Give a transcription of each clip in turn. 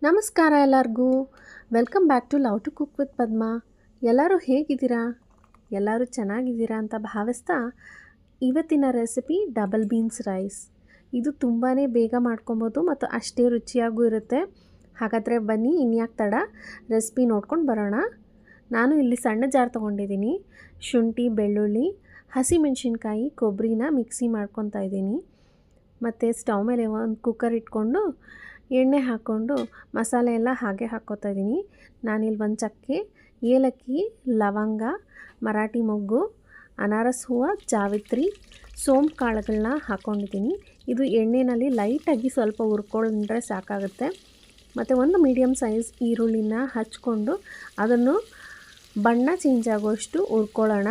ನಮಸ್ಕಾರ ಎಲ್ಲರಿಗೂ. Welcome back to love to cook with Padma. ಎಲ್ಲರೂ ಹೇಗಿದ್ದೀರಾ? ಎಲ್ಲರೂ ಚೆನ್ನಾಗಿದ್ದೀರಾ ಅಂತ ಭಾವಿಸ್ತಾ ಇವತ್ತಿನ ರೆಸಿಪಿ ಡಬಲ್ ಬೀನ್ಸ್ ರೈಸ್. ಇದು ತುಂಬಾ ಬೇಗ ಮಾಡ್ಕೊಬೋದು ಮತ್ತು ಅಷ್ಟೇ ರುಚಿಯಾಗೂ ಇರುತ್ತೆ. ಹಾಗಾದರೆ ಬನ್ನಿ ಇನ್ಯಾಕೆ ತಡ, ರೆಸಿಪಿ ನೋಡ್ಕೊಂಡು ಬರೋಣ. ನಾನು ಇಲ್ಲಿ ಸಣ್ಣ ಜಾರ್ ತೊಗೊಂಡಿದ್ದೀನಿ. ಶುಂಠಿ, ಬೆಳ್ಳುಳ್ಳಿ, ಹಸಿಮೆಣಸಿನ್ಕಾಯಿ, ಕೊಬ್ಬರಿನ ಮಿಕ್ಸಿ ಮಾಡ್ಕೊತಾ ಇದ್ದೀನಿ. ಮತ್ತು ಸ್ಟವ್ ಮೇಲೆ ಒಂದು ಕುಕ್ಕರ್ ಇಟ್ಕೊಂಡು ಎಣ್ಣೆ ಹಾಕ್ಕೊಂಡು ಮಸಾಲೆ ಎಲ್ಲ ಹಾಗೆ ಹಾಕ್ಕೋತಾ ಇದ್ದೀನಿ. ನಾನಿಲ್ಲಿ ಒಂದು ಚಕ್ಕೆ, ಏಲಕ್ಕಿ, ಲವಂಗ, ಮರಾಠಿ ಮೊಗ್ಗು, ಅನಾರಸ್ ಹೂವು, ಜಾವಿತ್ರಿ, ಸೋಂಪು ಕಾಳುಗಳನ್ನ ಹಾಕ್ಕೊಂಡಿದ್ದೀನಿ. ಇದು ಎಣ್ಣೆಯಲ್ಲಿ ಲೈಟಾಗಿ ಸ್ವಲ್ಪ ಹುರ್ಕೊಂಡ್ರೆ ಸಾಕಾಗುತ್ತೆ. ಮತ್ತು ಒಂದು ಮೀಡಿಯಮ್ ಸೈಜ್ ಈರುಳ್ಳಿನ ಹಚ್ಕೊಂಡು ಅದನ್ನು ಬಣ್ಣ ಚೇಂಜ್ ಆಗೋಷ್ಟು ಹುರ್ಕೊಳ್ಳೋಣ.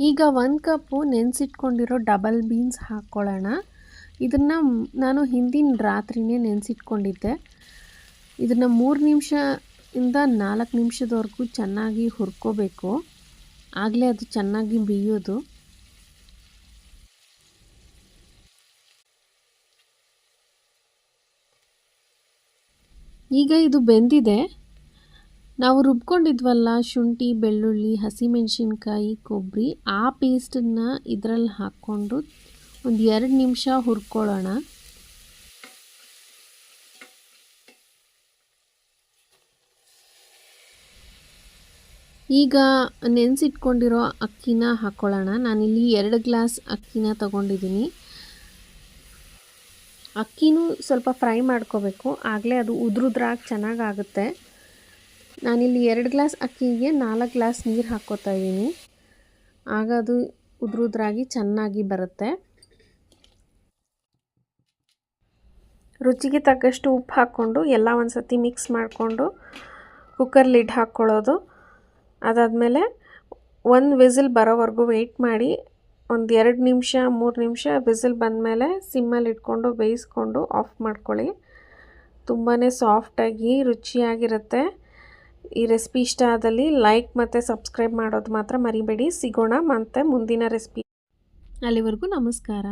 ಈಗ 1 ಕಪ್ಪು ನೆನೆಸಿಟ್ಕೊಂಡಿರೋ ಡಬಲ್ ಬೀನ್ಸ್ ಹಾಕ್ಕೊಳ್ಳೋಣ. ಇದನ್ನು ನಾನು ಹಿಂದಿನ ರಾತ್ರಿಯೇ ನೆನೆಸಿಟ್ಕೊಂಡಿದ್ದೆ. ಇದನ್ನು 3 ನಿಮಿಷದಿಂದ 4 ನಿಮಿಷದವರೆಗೂ ಚೆನ್ನಾಗಿ ಹುರ್ಕೋಬೇಕು. ಆಗಲೇ ಅದು ಚೆನ್ನಾಗಿ ಬೇಯೋದು. ಈಗ ಇದು ಬೆಂದಿದೆ. ನಾವು ರುಬ್ಕೊಂಡಿದ್ವಲ್ಲ ಶುಂಠಿ, ಬೆಳ್ಳುಳ್ಳಿ, ಹಸಿಮೆಣಸಿನ್ಕಾಯಿ, ಕೊಬ್ಬರಿ, ಆ ಪೇಸ್ಟನ್ನು ಇದರಲ್ಲಿ ಹಾಕ್ಕೊಂಡು ಒಂದು 2 ನಿಮಿಷ ಹುರ್ಕೊಳ್ಳೋಣ. ಈಗ ನೆನೆಸಿಟ್ಕೊಂಡಿರೋ ಅಕ್ಕಿನ ಹಾಕ್ಕೊಳ್ಳೋಣ. ನಾನಿಲ್ಲಿ 2 ಗ್ಲಾಸ್ ಅಕ್ಕಿನ ತಗೊಂಡಿದ್ದೀನಿ. ಅಕ್ಕಿನೂ ಸ್ವಲ್ಪ ಫ್ರೈ ಮಾಡ್ಕೋಬೇಕು, ಆಗಲೇ ಅದು ಉದ್ರುದ್ರಾಗಿ ಚೆನ್ನಾಗಾಗುತ್ತೆ. ನಾನಿಲ್ಲಿ 2 ಗ್ಲಾಸ್ ಅಕ್ಕಿಗೆ 4 ಗ್ಲಾಸ್ ನೀರು ಹಾಕ್ಕೋತಾ ಇದ್ದೀನಿ. ಆಗ ಅದು ಉದ್ರುದ್ರಾಗಿ ಚೆನ್ನಾಗಿ ಬರುತ್ತೆ. ರುಚಿಗೆ ತಕ್ಕಷ್ಟು ಉಪ್ಪು ಹಾಕ್ಕೊಂಡು ಎಲ್ಲ ಒಂದು ಸತಿ ಮಿಕ್ಸ್ ಮಾಡಿಕೊಂಡು ಕುಕ್ಕರ್ ಲಿಡ್ ಹಾಕ್ಕೊಳ್ಳೋದು. ಅದಾದಮೇಲೆ 1 ವಿಸಿಲ್ ಬರೋವರೆಗೂ ವೆಯ್ಟ್ ಮಾಡಿ ಒಂದು 2 ನಿಮಿಷ 3 ನಿಮಿಷ ವಿಸಿಲ್ ಬಂದಮೇಲೆ ಸಿಮ್ಮಲ್ಲಿ ಇಟ್ಕೊಂಡು ಬೇಯಿಸ್ಕೊಂಡು ಆಫ್ ಮಾಡ್ಕೊಳ್ಳಿ. ತುಂಬಾ ಸಾಫ್ಟಾಗಿ ರುಚಿಯಾಗಿರುತ್ತೆ. ಈ ರೆಸಿಪಿ ಇಷ್ಟ ಆದಲ್ಲಿ ಲೈಕ್ ಮತ್ತು ಸಬ್ಸ್ಕ್ರೈಬ್ ಮಾಡೋದು ಮಾತ್ರ ಮರಿಬೇಡಿ. ಸಿಗೋಣ ಮತ್ತೆ ಮುಂದಿನ ರೆಸಿಪಿ. ಅಲ್ಲಿವರೆಗೂ ನಮಸ್ಕಾರ.